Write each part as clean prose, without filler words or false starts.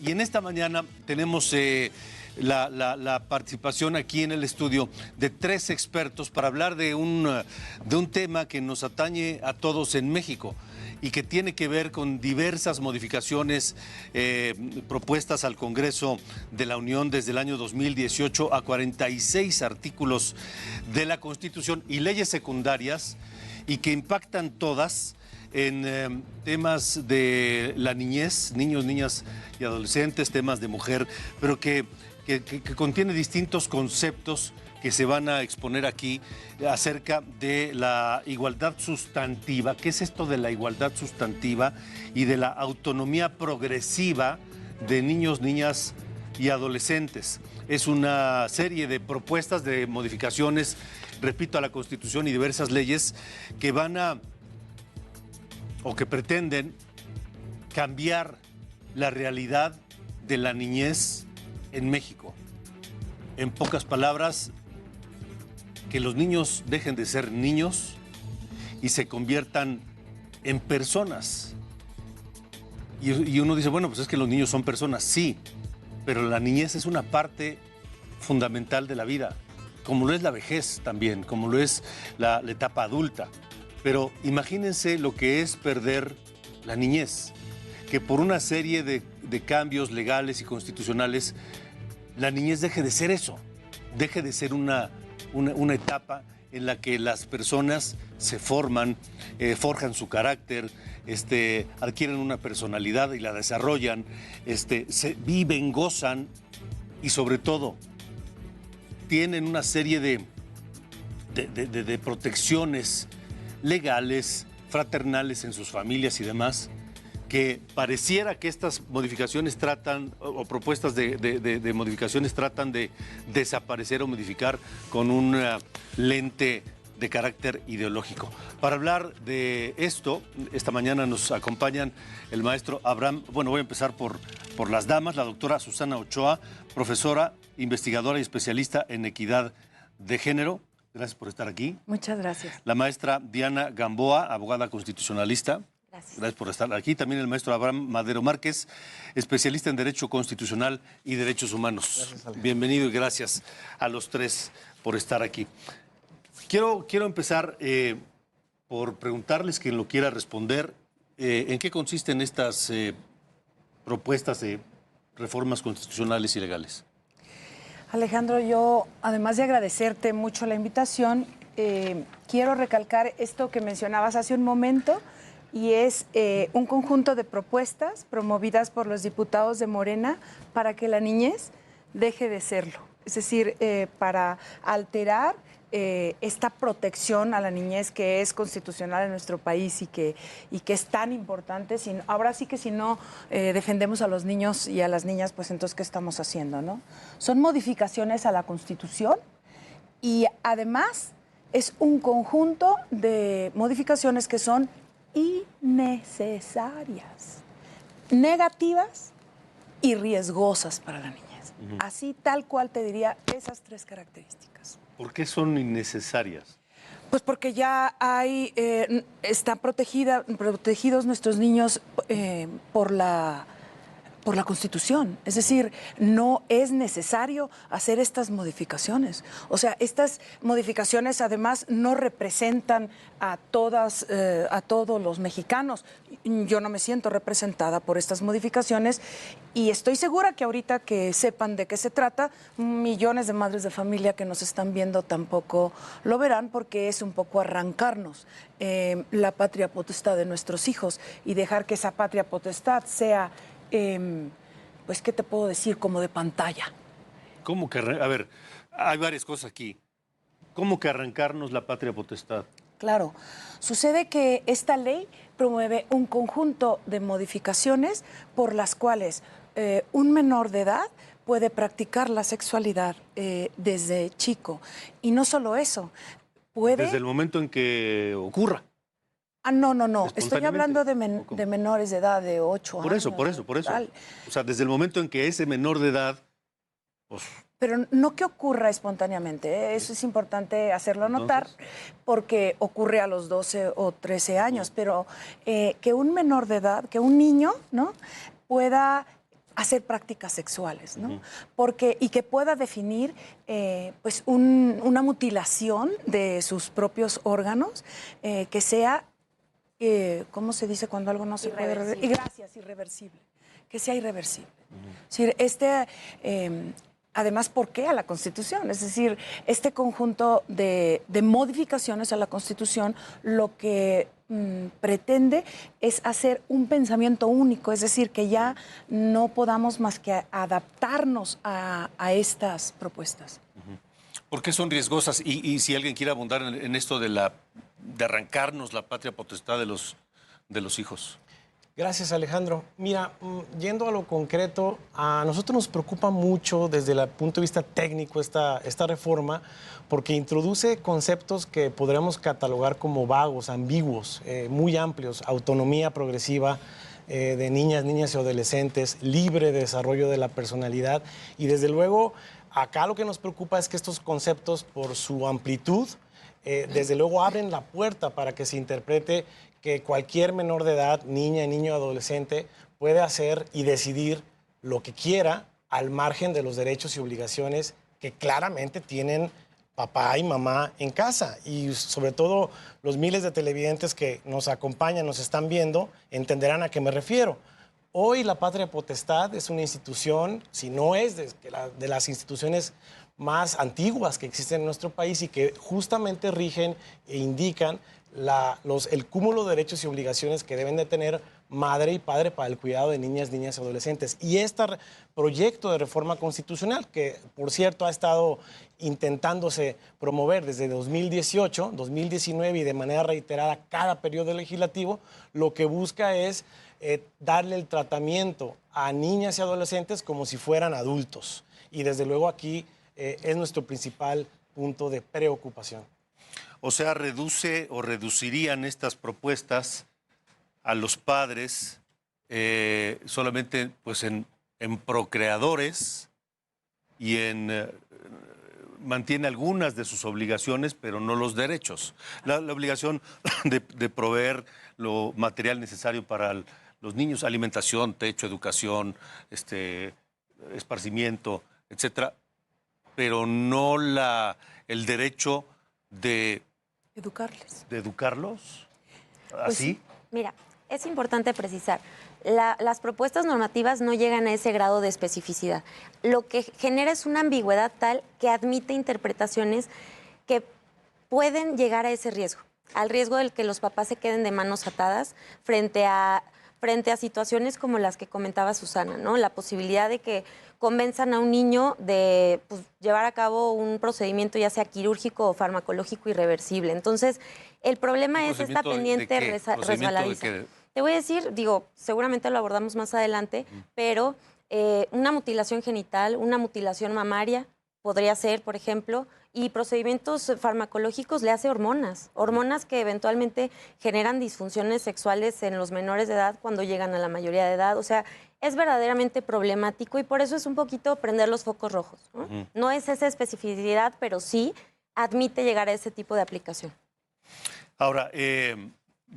Y en esta mañana tenemos la participación aquí en el estudio de 3 expertos para hablar de un tema que nos atañe a todos en México y que tiene que ver con diversas modificaciones propuestas al Congreso de la Unión desde el año 2018 a 46 artículos de la Constitución y leyes secundarias y que impactan todas en temas de la niñez, niños, niñas y adolescentes, temas de mujer, pero que contiene distintos conceptos que se van a exponer aquí acerca de la igualdad sustantiva. ¿Qué es esto de la igualdad sustantiva y de la autonomía progresiva de niños, niñas y adolescentes? Es una serie de propuestas de modificaciones, repito, a la Constitución y diversas leyes que van a o que pretenden cambiar la realidad de la niñez en México. En pocas palabras, que los niños dejen de ser niños y se conviertan en personas. Y uno dice, bueno, pues es que los niños son personas, sí, pero la niñez es una parte fundamental de la vida, como lo es la vejez también, como lo es la etapa adulta. Pero imagínense lo que es perder la niñez, que por una serie de cambios legales y constitucionales, la niñez deje de ser eso, deje de ser una etapa en la que las personas se forman, forjan su carácter, adquieren una personalidad y la desarrollan, se viven, gozan y sobre todo tienen una serie de protecciones legales, fraternales en sus familias y demás, que pareciera que estas modificaciones tratan, o propuestas de modificaciones tratan de desaparecer o modificar con un lente de carácter ideológico. Para hablar de esto, esta mañana nos acompañan el maestro Abraham, bueno, voy a empezar por las damas, la doctora Susana Ochoa, profesora, investigadora y especialista en equidad de género. Gracias por estar aquí. Muchas gracias. La maestra Diana Gamboa, abogada constitucionalista. Gracias. Gracias por estar aquí. También el maestro Abraham Madero Márquez, especialista en Derecho Constitucional y Derechos Humanos. Gracias, bienvenido y gracias a los 3 por estar aquí. Quiero empezar por preguntarles, quien lo quiera responder, ¿en qué consisten estas propuestas de reformas constitucionales y legales? Alejandro, yo, además de agradecerte mucho la invitación, quiero recalcar esto que mencionabas hace un momento, y es un conjunto de propuestas promovidas por los diputados de Morena para que la niñez deje de serlo. Es decir, para alterar esta protección a la niñez que es constitucional en nuestro país y que es tan importante. Ahora sí que si no defendemos a los niños y a las niñas, pues entonces, ¿qué estamos haciendo, no? Son modificaciones a la Constitución y además es un conjunto de modificaciones que son innecesarias, negativas y riesgosas para la niñez. Así, tal cual te diría esas 3 características. ¿Por qué son innecesarias? Pues porque ya están protegidos nuestros niños por la Constitución. Es decir, no es necesario hacer estas modificaciones. O sea, estas modificaciones además no representan a todos los mexicanos. Yo no me siento representada por estas modificaciones y estoy segura que ahorita que sepan de qué se trata, millones de madres de familia que nos están viendo tampoco lo verán, porque es un poco arrancarnos la patria potestad de nuestros hijos y dejar que esa patria potestad sea pues, ¿qué te puedo decir? Como de pantalla. ¿Cómo que? A ver, hay varias cosas aquí. ¿Cómo que arrancarnos la patria potestad? Claro. Sucede que esta ley promueve un conjunto de modificaciones por las cuales un menor de edad puede practicar la sexualidad desde chico. Y no solo eso, puede... Desde el momento en que ocurra. No. Estoy hablando de menores de edad de 8 años. Por eso. Tal. O sea, desde el momento en que ese menor de edad... Pues... Pero no que ocurra espontáneamente, ¿eh? Eso es importante hacerlo notar, porque ocurre a los 12 o 13 años, pero que un menor de edad, que un niño, ¿no?, pueda hacer prácticas sexuales, ¿no? Porque, y que pueda definir pues una mutilación de sus propios órganos que sea, ¿cómo se dice cuando algo no se puede revertir? Gracias, irreversible. Que sea irreversible. Es decir, además, ¿por qué a la Constitución? Es decir, este conjunto de modificaciones a la Constitución lo que pretende es hacer un pensamiento único, es decir, que ya no podamos más que adaptarnos a estas propuestas. ¿Por qué son riesgosas? Y si alguien quiere abundar en esto de arrancarnos la patria potestad de los hijos. Gracias, Alejandro. Mira, yendo a lo concreto, a nosotros nos preocupa mucho desde el punto de vista técnico esta reforma, porque introduce conceptos que podríamos catalogar como vagos, ambiguos, muy amplios: autonomía progresiva de niñas y adolescentes, libre desarrollo de la personalidad. Y desde luego, acá lo que nos preocupa es que estos conceptos, por su amplitud, desde luego abren la puerta para que se interprete que cualquier menor de edad, niña, niño, adolescente, puede hacer y decidir lo que quiera al margen de los derechos y obligaciones que claramente tienen papá y mamá en casa. Y sobre todo los miles de televidentes que nos acompañan, nos están viendo, entenderán a qué me refiero. Hoy la patria potestad es una institución, si no es de las instituciones más antiguas que existen en nuestro país y que justamente rigen e indican el cúmulo de derechos y obligaciones que deben de tener madre y padre para el cuidado de niñas y adolescentes. Y este proyecto de reforma constitucional, que por cierto ha estado intentándose promover desde 2018, 2019 y de manera reiterada cada periodo legislativo, lo que busca es darle el tratamiento a niñas y adolescentes como si fueran adultos. Y desde luego aquí es nuestro principal punto de preocupación. O sea, reduce o reducirían estas propuestas a los padres solamente pues en procreadores y mantiene algunas de sus obligaciones, pero no los derechos. La obligación de proveer lo material necesario para los niños, alimentación, techo, educación, esparcimiento, etcétera, pero no el derecho de educarlos, ¿así? Pues, mira, es importante precisar, las propuestas normativas no llegan a ese grado de especificidad. Lo que genera es una ambigüedad tal que admite interpretaciones que pueden llegar a ese riesgo, al riesgo del que los papás se queden de manos atadas frente a situaciones como las que comentaba Susana, ¿no? La posibilidad de que convenzan a un niño de llevar a cabo un procedimiento ya sea quirúrgico o farmacológico irreversible. Entonces, el problema es esta pendiente resbaladiza. Te voy a decir, seguramente lo abordamos más adelante, pero una mutilación genital, una mutilación mamaria podría ser, por ejemplo, y procedimientos farmacológicos le hace hormonas que eventualmente generan disfunciones sexuales en los menores de edad cuando llegan a la mayoría de edad. O sea, es verdaderamente problemático y por eso es un poquito prender los focos rojos, ¿no? No es esa especificidad, pero sí admite llegar a ese tipo de aplicación. Ahora,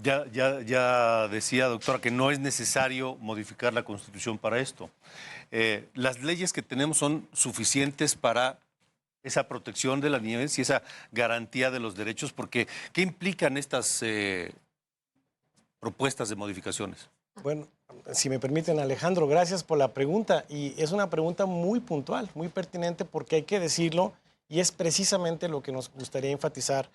ya decía, doctora, que no es necesario modificar la Constitución para esto. Las leyes que tenemos son suficientes para esa protección de la niñez y esa garantía de los derechos, porque ¿qué implican estas propuestas de modificaciones? Bueno, si me permiten, Alejandro, gracias por la pregunta. Y es una pregunta muy puntual, muy pertinente, porque hay que decirlo, y es precisamente lo que nos gustaría enfatizar.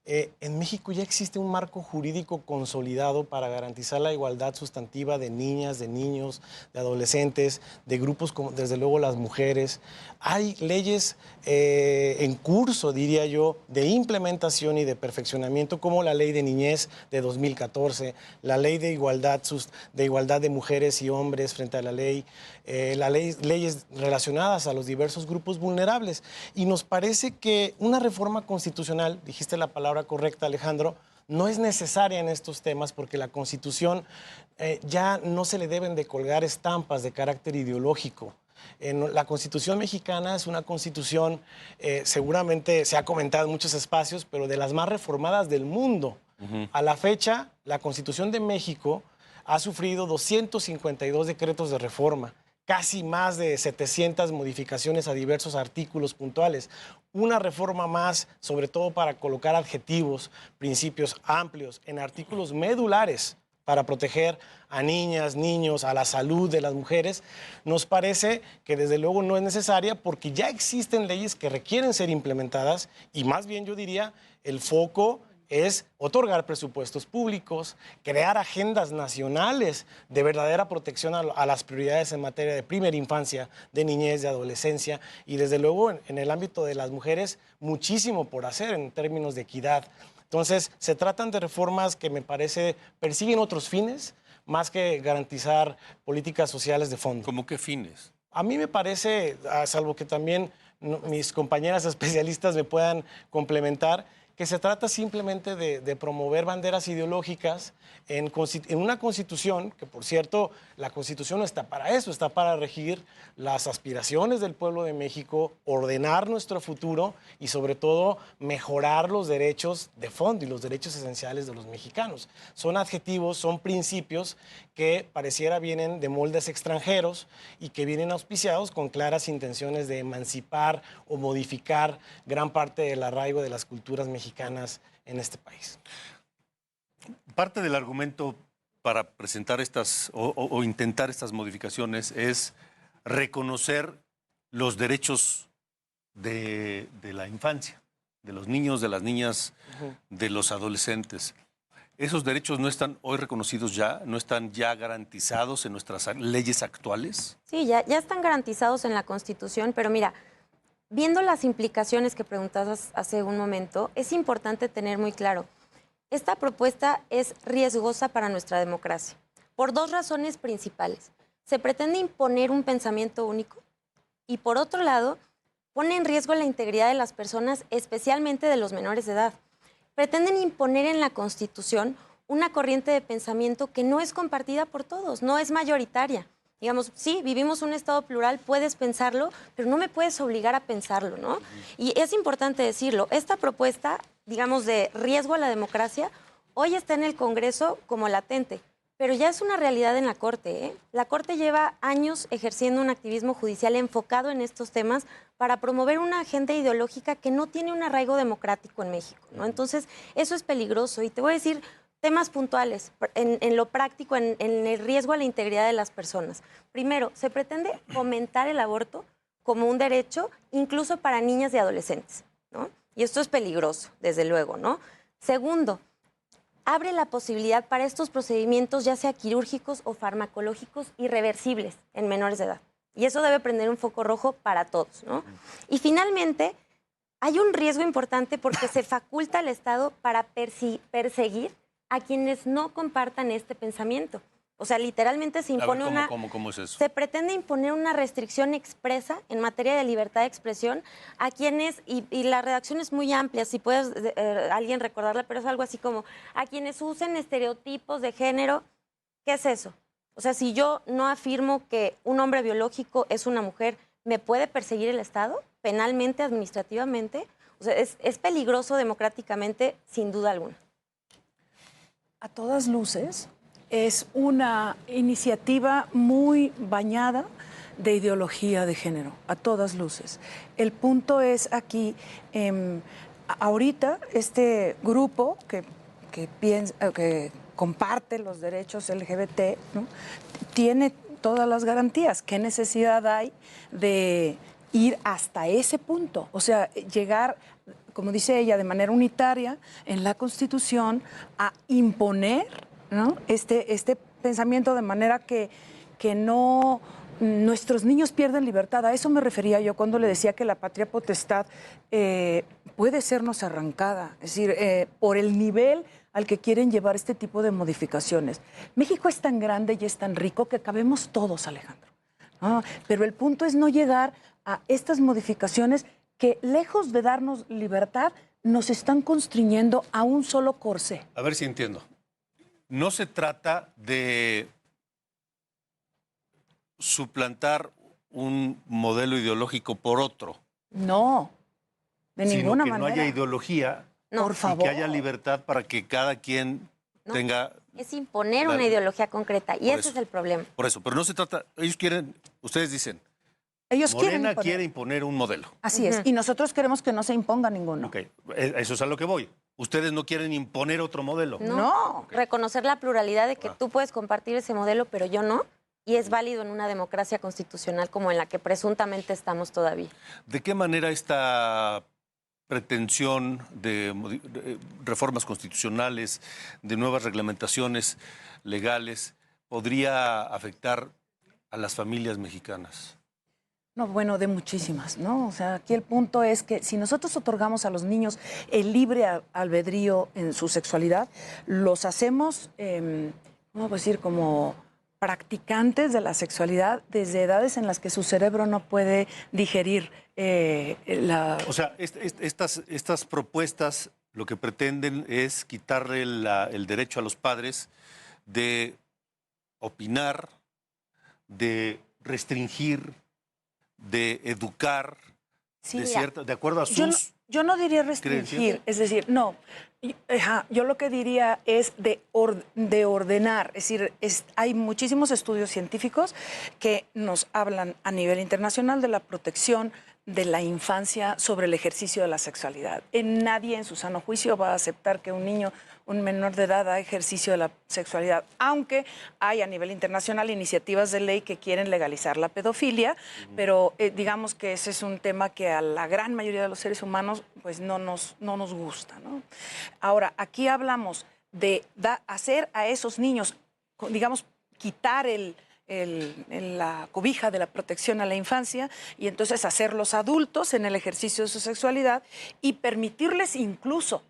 En México ya existe un marco jurídico consolidado para garantizar la igualdad sustantiva de niñas, de niños, de adolescentes, de grupos como desde luego las mujeres. Hay leyes en curso, diría yo, de implementación y de perfeccionamiento, como la Ley de Niñez de 2014, la Ley de Igualdad de Mujeres y Hombres frente a la ley, leyes relacionadas a los diversos grupos vulnerables. Y nos parece que una reforma constitucional, dijiste la palabra correcta, Alejandro, no es necesaria en estos temas porque la Constitución ya no se le deben de colgar estampas de carácter ideológico. La Constitución mexicana es una constitución, seguramente se ha comentado en muchos espacios, pero de las más reformadas del mundo. A la fecha, la Constitución de México ha sufrido 252 decretos de reforma, casi más de 700 modificaciones a diversos artículos puntuales. Una reforma más, sobre todo para colocar adjetivos, principios amplios en artículos medulares para proteger a niñas, niños, a la salud de las mujeres, nos parece que desde luego no es necesaria porque ya existen leyes que requieren ser implementadas y más bien yo diría el foco es otorgar presupuestos públicos, crear agendas nacionales de verdadera protección a las prioridades en materia de primera infancia, de niñez, de adolescencia y desde luego en el ámbito de las mujeres muchísimo por hacer en términos de equidad. Entonces, se tratan de reformas que me parece persiguen otros fines más que garantizar políticas sociales de fondo. ¿Cómo qué fines? A mí me parece, salvo que también mis compañeras especialistas me puedan complementar, que se trata simplemente de promover banderas ideológicas en una constitución, que por cierto, la constitución no está para eso, está para regir las aspiraciones del pueblo de México, ordenar nuestro futuro y sobre todo mejorar los derechos de fondo y los derechos esenciales de los mexicanos. Son adjetivos, son principios que pareciera vienen de moldes extranjeros y que vienen auspiciados con claras intenciones de emancipar o modificar gran parte del arraigo de las culturas mexicanas en este país. Parte del argumento para presentar estas o intentar estas modificaciones es reconocer los derechos de la infancia, de los niños, de las niñas, de los adolescentes. ¿Esos derechos no están hoy reconocidos ya? ¿No están ya garantizados en nuestras leyes actuales? Sí, ya están garantizados en la Constitución, pero mira, viendo las implicaciones que preguntabas hace un momento, es importante tener muy claro, esta propuesta es riesgosa para nuestra democracia, por dos razones principales. Se pretende imponer un pensamiento único y, por otro lado, pone en riesgo la integridad de las personas, especialmente de los menores de edad. Pretenden imponer en la Constitución una corriente de pensamiento que no es compartida por todos, no es mayoritaria. Digamos, sí, vivimos un Estado plural, puedes pensarlo, pero no me puedes obligar a pensarlo, ¿no? Y es importante decirlo, esta propuesta, digamos, de riesgo a la democracia, hoy está en el Congreso como latente, pero ya es una realidad en la Corte, ¿eh? La Corte lleva años ejerciendo un activismo judicial enfocado en estos temas para promover una agenda ideológica que no tiene un arraigo democrático en México, ¿no? Entonces, eso es peligroso. Y te voy a decir temas puntuales, en lo práctico, en el riesgo a la integridad de las personas. Primero, se pretende fomentar el aborto como un derecho incluso para niñas y adolescentes, ¿no? Y esto es peligroso, desde luego, ¿no? Segundo, abre la posibilidad para estos procedimientos, ya sea quirúrgicos o farmacológicos, irreversibles en menores de edad. Y eso debe prender un foco rojo para todos, ¿no? Y finalmente, hay un riesgo importante porque se faculta al Estado para perseguir a quienes no compartan este pensamiento. O sea, literalmente se impone ¿Cómo es eso? Se pretende imponer una restricción expresa en materia de libertad de expresión a quienes, y la redacción es muy amplia, si puedes alguien recordarla, pero es algo así como a quienes usen estereotipos de género. ¿Qué es eso? O sea, si yo no afirmo que un hombre biológico es una mujer, ¿me puede perseguir el Estado penalmente, administrativamente? O sea, es peligroso democráticamente, sin duda alguna. A todas luces, es una iniciativa muy bañada de ideología de género, a todas luces. El punto es aquí, ahorita este grupo que comparte los derechos LGBT, ¿no?, tiene todas las garantías. ¿Qué necesidad hay de ir hasta ese punto? O sea, llegar, como dice ella, de manera unitaria en la Constitución a imponer, ¿no?, este pensamiento de manera que no nuestros niños pierden libertad. A eso me refería yo cuando le decía que la patria potestad puede sernos arrancada, es decir, por el nivel al que quieren llevar este tipo de modificaciones. México es tan grande y es tan rico que cabemos todos, Alejandro. Pero el punto es no llegar a estas modificaciones que, lejos de darnos libertad, nos están constriñendo a un solo corsé. A ver si entiendo. No se trata de suplantar un modelo ideológico por otro. No, de ninguna manera. Sino que no haya ideología, Por favor. y que haya libertad para que cada quien tenga Es imponer una ideología concreta y ese es el problema. Por eso, pero no se trata, ellos quieren, ustedes dicen, Ellos Morena quiere imponer un modelo. Así es, y nosotros queremos que no se imponga ninguno. Ok, eso es a lo que voy. Ustedes no quieren imponer otro modelo. No. Reconocer la pluralidad de que tú puedes compartir ese modelo, pero yo no. Y es válido en una democracia constitucional como en la que presuntamente estamos todavía. ¿De qué manera esta pretensión de reformas constitucionales, de nuevas reglamentaciones legales, podría afectar a las familias mexicanas? No, bueno, de muchísimas, ¿no? O sea, aquí el punto es que si nosotros otorgamos a los niños el libre albedrío en su sexualidad, los hacemos, ¿cómo decir?, como practicantes de la sexualidad desde edades en las que su cerebro no puede digerir O sea, estas propuestas lo que pretenden es quitarle el derecho a los padres de opinar, de restringir, de educar, Sí, de acuerdo a sus... Yo no diría restringir, creencias. es decir, no. Yo lo que diría es de ordenar. Es decir, hay muchísimos estudios científicos que nos hablan a nivel internacional de la protección de la infancia sobre el ejercicio de la sexualidad. Nadie en su sano juicio va a aceptar que un niño, un menor de edad, haga ejercicio de la sexualidad, aunque hay a nivel internacional iniciativas de ley que quieren legalizar la pedofilia, pero digamos que ese es un tema que a la gran mayoría de los seres humanos pues no nos gusta, ¿no? Ahora, aquí hablamos de hacer a esos niños, digamos, quitar la cobija de la protección a la infancia y entonces hacerlos adultos en el ejercicio de su sexualidad y permitirles incluso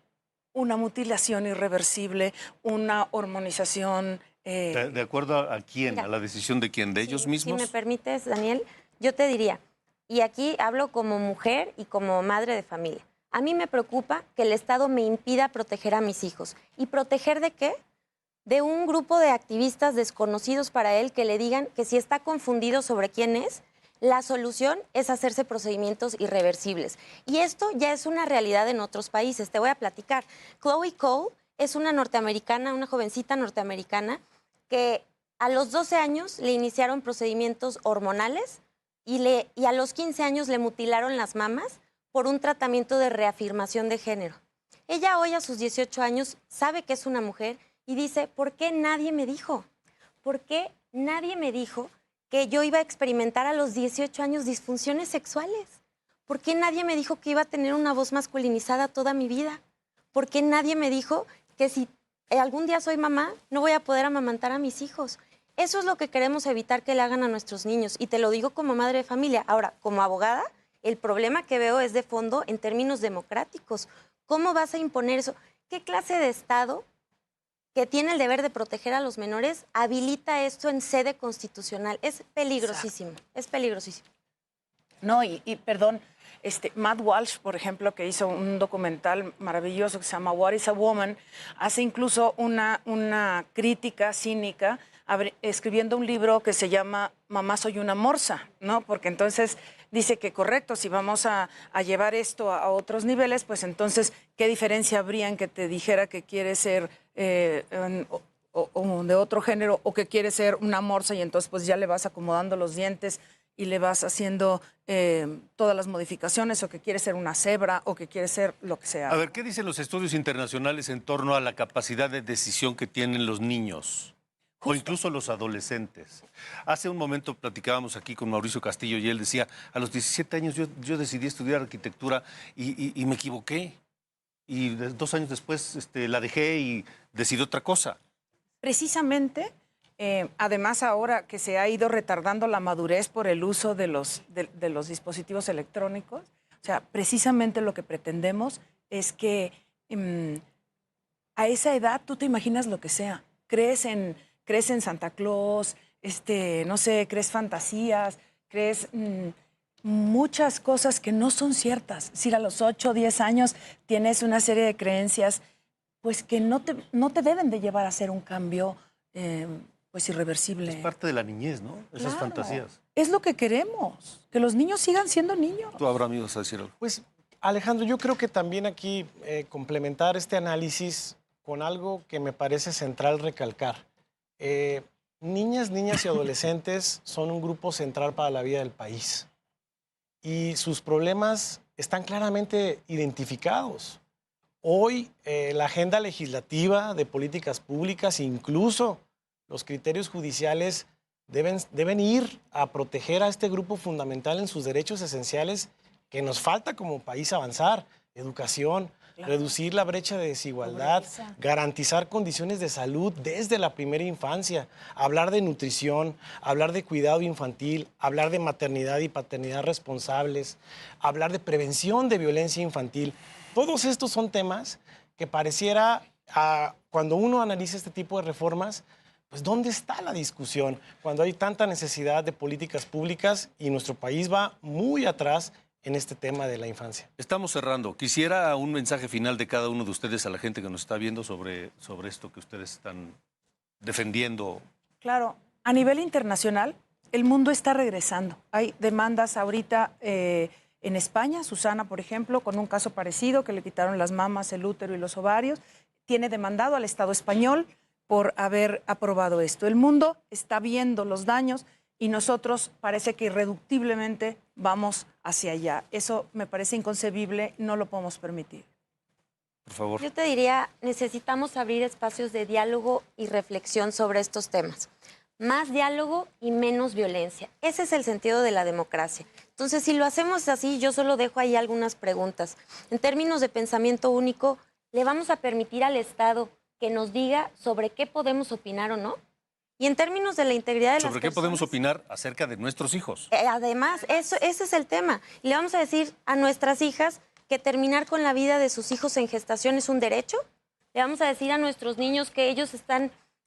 una mutilación irreversible, una hormonización. ¿De acuerdo a quién? Mira, ¿A la decisión de quién? ¿De ellos mismos? Si me permites, Daniel, yo te diría, y aquí hablo como mujer y como madre de familia, a mí me preocupa que el Estado me impida proteger a mis hijos. ¿Y proteger de qué? De un grupo de activistas desconocidos para él que le digan que si está confundido sobre quién es, la solución es hacerse procedimientos irreversibles. Y esto ya es una realidad en otros países. Te voy a platicar. Chloe Cole es una norteamericana, una jovencita norteamericana, que a los 12 años le iniciaron procedimientos hormonales y a los 15 años le mutilaron las mamas por un tratamiento de reafirmación de género. Ella hoy a sus 18 años sabe que es una mujer y dice, ¿por qué nadie me dijo? ¿Por qué nadie me dijo que yo iba a experimentar a los 18 años disfunciones sexuales? ¿Por qué nadie me dijo que iba a tener una voz masculinizada toda mi vida? ¿Por qué nadie me dijo que si algún día soy mamá, no voy a poder amamantar a mis hijos? Eso es lo que queremos evitar que le hagan a nuestros niños. Y te lo digo como madre de familia. Ahora, como abogada, el problema que veo es de fondo en términos democráticos. ¿Cómo vas a imponer eso? ¿Qué clase de Estado que tiene el deber de proteger a los menores habilita esto en sede constitucional? Es peligrosísimo, es peligrosísimo. No, y perdón, Matt Walsh, por ejemplo, que hizo un documental maravilloso que se llama What is a Woman, hace incluso una crítica cínica escribiendo un libro que se llama Mamá soy una morsa, ¿no? Porque entonces dice que correcto, si vamos a llevar esto a otros niveles, pues entonces, ¿qué diferencia habría en que te dijera que quiere ser o de otro género o que quiere ser una morsa y entonces pues ya le vas acomodando los dientes y le vas haciendo todas las modificaciones o que quiere ser una cebra o que quiere ser lo que sea? A ver, ¿qué dicen los estudios internacionales en torno a la capacidad de decisión que tienen los niños? O incluso los adolescentes. Hace un momento platicábamos aquí con Mauricio Castillo y él decía, a los 17 años yo decidí estudiar arquitectura y me equivoqué. Y 2 años después la dejé y decidí otra cosa. Precisamente, además ahora que se ha ido retardando la madurez por el uso de los dispositivos electrónicos, o sea, precisamente lo que pretendemos es que a esa edad tú te imaginas lo que sea. Crees en Santa Claus, no sé, crees fantasías, crees muchas cosas que no son ciertas. Si a los 8 o 10 años tienes una serie de creencias, pues que no te deben de llevar a hacer un cambio pues irreversible. Es parte de la niñez, ¿no? Esas fantasías. Es lo que queremos, que los niños sigan siendo niños. Tú, Abraham, ibas a decir algo. Pues, Alejandro, yo creo que también aquí complementar este análisis con algo que me parece central recalcar. Niñas y adolescentes son un grupo central para la vida del país y sus problemas están claramente identificados. Hoy la agenda legislativa de políticas públicas, incluso los criterios judiciales, deben ir a proteger a este grupo fundamental en sus derechos esenciales que nos falta como país avanzar: educación, reducir la brecha de desigualdad, garantizar condiciones de salud desde la primera infancia, hablar de nutrición, hablar de cuidado infantil, hablar de maternidad y paternidad responsables, hablar de prevención de violencia infantil. Todos estos son temas que pareciera, cuando uno analiza este tipo de reformas, pues ¿dónde está la discusión? Cuando hay tanta necesidad de políticas públicas y nuestro país va muy atrás en este tema de la infancia. Estamos cerrando. Quisiera un mensaje final de cada uno de ustedes a la gente que nos está viendo sobre esto que ustedes están defendiendo. Claro, a nivel internacional, el mundo está regresando. Hay demandas ahorita en España. Susana, por ejemplo, con un caso parecido, que le quitaron las mamas, el útero y los ovarios, tiene demandado al Estado español por haber aprobado esto. El mundo está viendo los daños y nosotros parece que irreductiblemente vamos hacia allá. Eso me parece inconcebible, no lo podemos permitir. Por favor. Yo te diría, necesitamos abrir espacios de diálogo y reflexión sobre estos temas. Más diálogo y menos violencia. Ese es el sentido de la democracia. Entonces, si lo hacemos así, yo solo dejo ahí algunas preguntas. En términos de pensamiento único, ¿le vamos a permitir al Estado que nos diga sobre qué podemos opinar o no? Y en términos de la integridad de las personas... ¿Sobre qué podemos opinar acerca de nuestros hijos? Además, ese es el tema. Y le vamos a decir a nuestras hijas que terminar con la vida de sus hijos en gestación es un derecho. Le vamos a decir a nuestros niños que ellos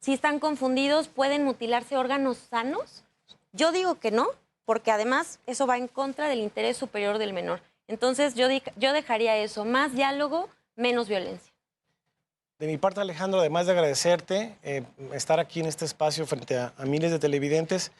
si están confundidos, pueden mutilarse órganos sanos. Yo digo que no, porque además eso va en contra del interés superior del menor. Entonces yo dejaría eso, más diálogo, menos violencia. De mi parte, Alejandro, además de agradecerte estar aquí en este espacio frente a miles de televidentes,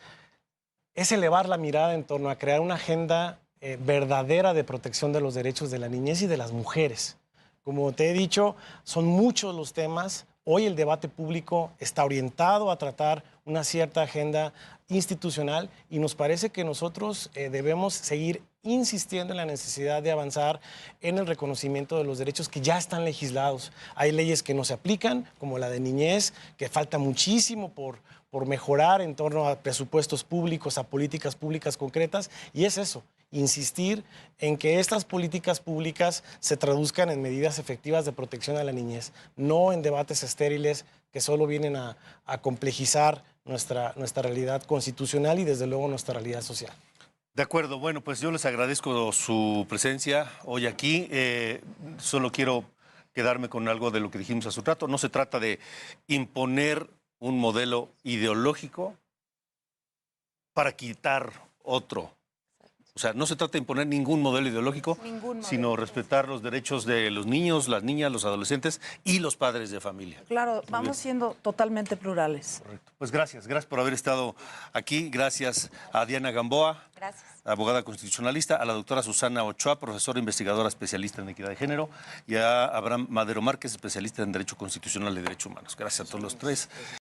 es elevar la mirada en torno a crear una agenda verdadera de protección de los derechos de la niñez y de las mujeres. Como te he dicho, son muchos los temas. Hoy el debate público está orientado a tratar una cierta agenda institucional y nos parece que nosotros debemos seguir insistiendo en la necesidad de avanzar en el reconocimiento de los derechos que ya están legislados. Hay leyes que no se aplican, como la de niñez, que falta muchísimo por mejorar en torno a presupuestos públicos, a políticas públicas concretas, y es eso, insistir en que estas políticas públicas se traduzcan en medidas efectivas de protección a la niñez, no en debates estériles que solo vienen a complejizar nuestra realidad constitucional y desde luego nuestra realidad social. De acuerdo, bueno, pues yo les agradezco su presencia hoy aquí. Solo quiero quedarme con algo de lo que dijimos hace un rato. No se trata de imponer un modelo ideológico para quitar otro. O sea, no se trata de imponer ningún modelo ideológico, sino respetar los derechos de los niños, las niñas, los adolescentes y los padres de familia. Claro, vamos siendo totalmente plurales. Correcto. Pues gracias por haber estado aquí. Gracias a Diana Gamboa, abogada constitucionalista, a la doctora Susana Ochoa, profesora investigadora especialista en equidad de género, y a Abraham Madero Márquez, especialista en Derecho Constitucional y Derechos Humanos. Gracias a todos los tres.